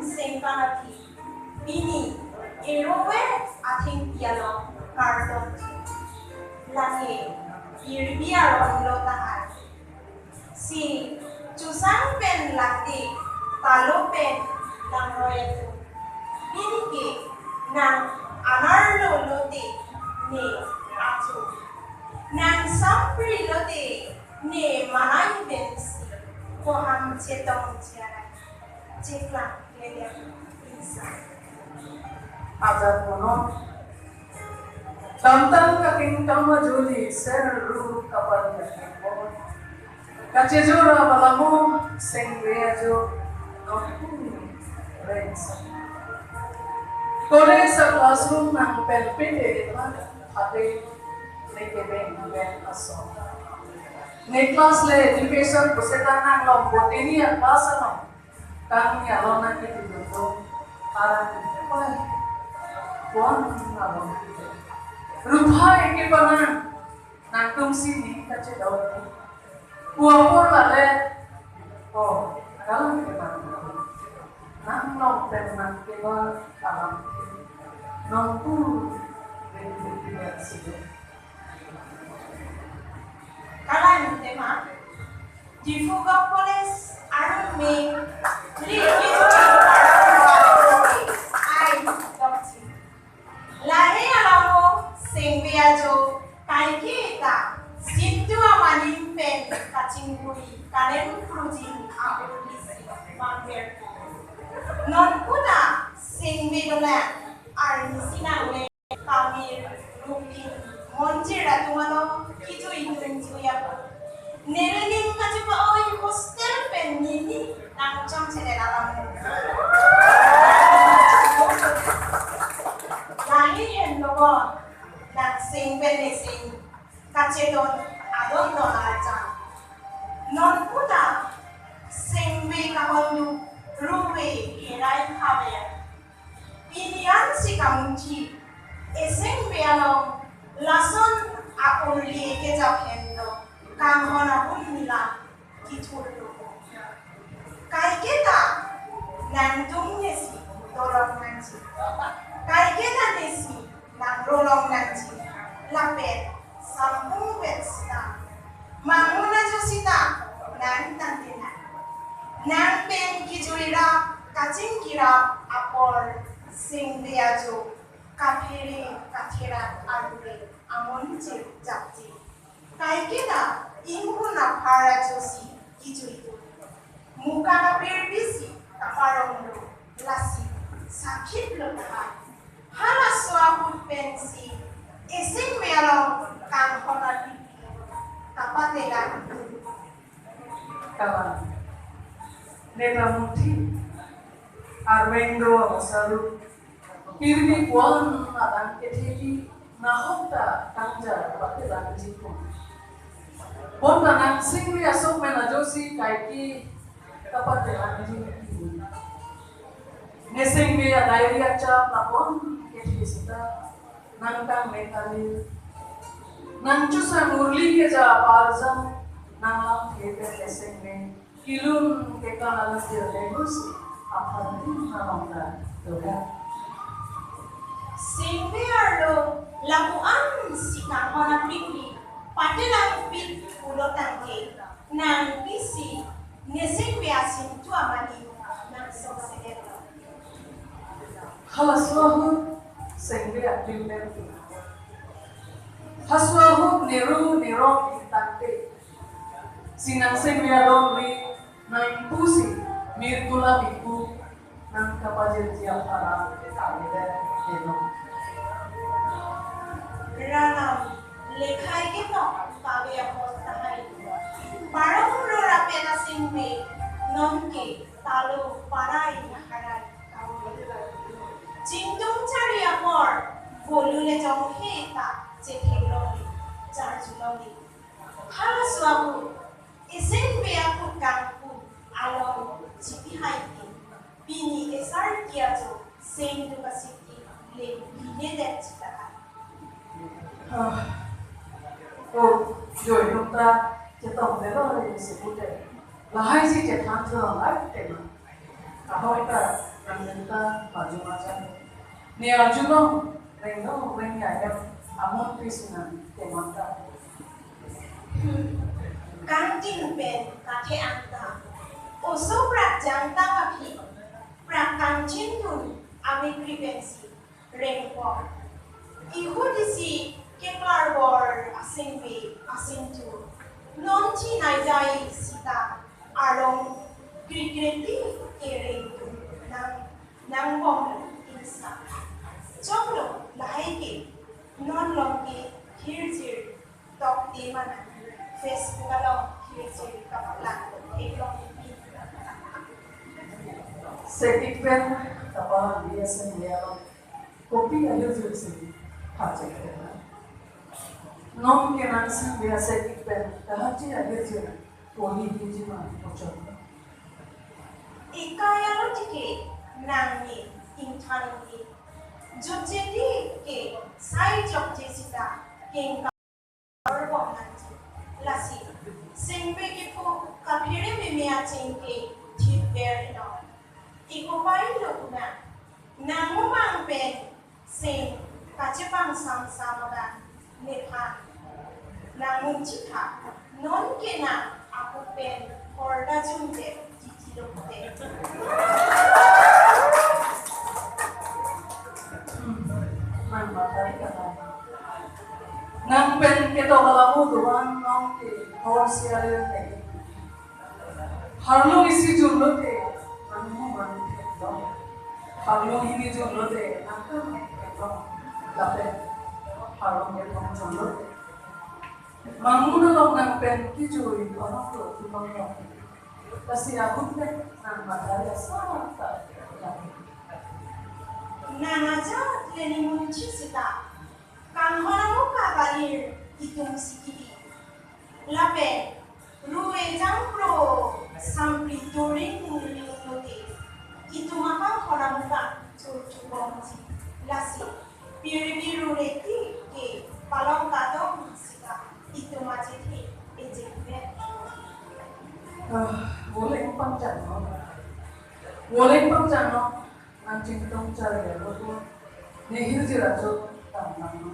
sengkanati bini erowe ating piano kardon langi irbiaron lotahan si chusang pen lati talo pen ng royal bini ke ng anarlo lote ni ato ng sampri lote ni manay bensi koham chetong tiara cekla lelia insa ajar kono tamtam ka kingdom juli ser ru kapal ko kache jora balamu sengwe jo no rens kore sa classroom ng pelpite na ate leke ben aso ne class le education pusetan ng lombotini at klasa no kami alon na kitito para pai buang alon rupa ke bana nakum sini kache daw puapor lale oh kalang ke bana nang nong tenan ke ba kalang nong tu dengan situ kalan tema difuga polis arme ai dokti lahe alamo sengbeajo kaikita situ amanim pen kacingkuri kalen frujin aulisi mangber non kuda sengbedola arnisinale kamir rukin monjira tumano kitu intuya nerening kajipa oi hostel pen nini nang chang sele alam lahi hen logo nang sing bene sing kacedon adon don aja non puta sing be kahonu ruwe herai khabe inian si kamunji eseng be along lason apun liye japendo kang hona unmila kitullo kai kita nan dumnesi dolong nanji kai kita nesi nan rolong nanji lapet sampung wetsta manguna josita nan tandina nan pen kijurira kacing kira apor sing diajo kafiri kathira arure amon chip japti kai kita inguna phara josi kijuito muka na perbisi taparondo lasi sakit lokha hala swahu pensi esing melong kang honati kapatela kawan neta muti arwendo asalu kirbi kuan adang ketheki nahota kanja patela jiku bonda nang singri asok mena josi kaiki kapatela jiku nesing me diarrhea cha lapon ketheki sita nang kang metali nang chusa murli ke ja parzam nang lam kete nesing me kilun ke kana lasir legus aphan namangda doga Singbeardo lamuan si kahona pikli patelang pit ulotangke nang pisi nesingbeasin tuamani nang soksegeto halaswahu sengbe akilmer haswahu neru nerong intante sinang sengbe adonri nang pusi mirtula biku nang kapajel tiap para kamile eno ranam lekhai ke no pabe apostahai parong rapena singbe nonke talo parai harai jingdong chari amor bolule jong heta chekeloni charjuloni hala swabu ising be akut kangku along chipi haiti bini esar kiajo sing to kasiti le bine det chitaka oh joy nokta chetong lelo le sebute lahai si chetang jo lai tema kahoi ta Nandita maju-maju. Ni Arjuna rengno ayam amon Krishna temanta. Kang jin ben kake anta. Oso prak jang tangapi. Prak kang jin tun ami frequency rengpo. Ihu disi keklar bor asing be asing tu. Non chi naijai sita arong krikreti kering tu nang bom insa. Choklo lahai ke non long ke hirjir tok di mana Facebook along hirjir kapalang eklong Sekik pen kapal dia sendiri kopi aja jadi hajat kena. Nom ke nasi dia sekik pen kahaji aja jadi poni biji mah bocor. Ikaya logike nangni intani jojedi ke sai jok jesita keng karbon nanti lasi sengbe ke po kapire memea cengke thipber no iko pai lokuna nangu mang pen seng kachepang sam samaga nepha nangu chikha non ke na aku pen horda chungde Nang pen kita kalamu doang nong ke hor siaran teh. Harlo isi jumlah teh, nangmu manu teh. Harlo ini jumlah teh, nangku teh. Tapi harlo kita jumlah teh. Mangu dong nang pen kijui orang tu tukang dong. Kasi aku teh nang madaya sama tak. Nanaja leni munci sita kang horamu kabalir itung sikidi lape ruwe jangpro sampri turing nuti itu maka horamu ka curcubonci lasi biru reti ke palong kadong sita itu majeti ejeknya boleh panjang no anjing tong cari ya, betul. Nih itu sih rasa tangan,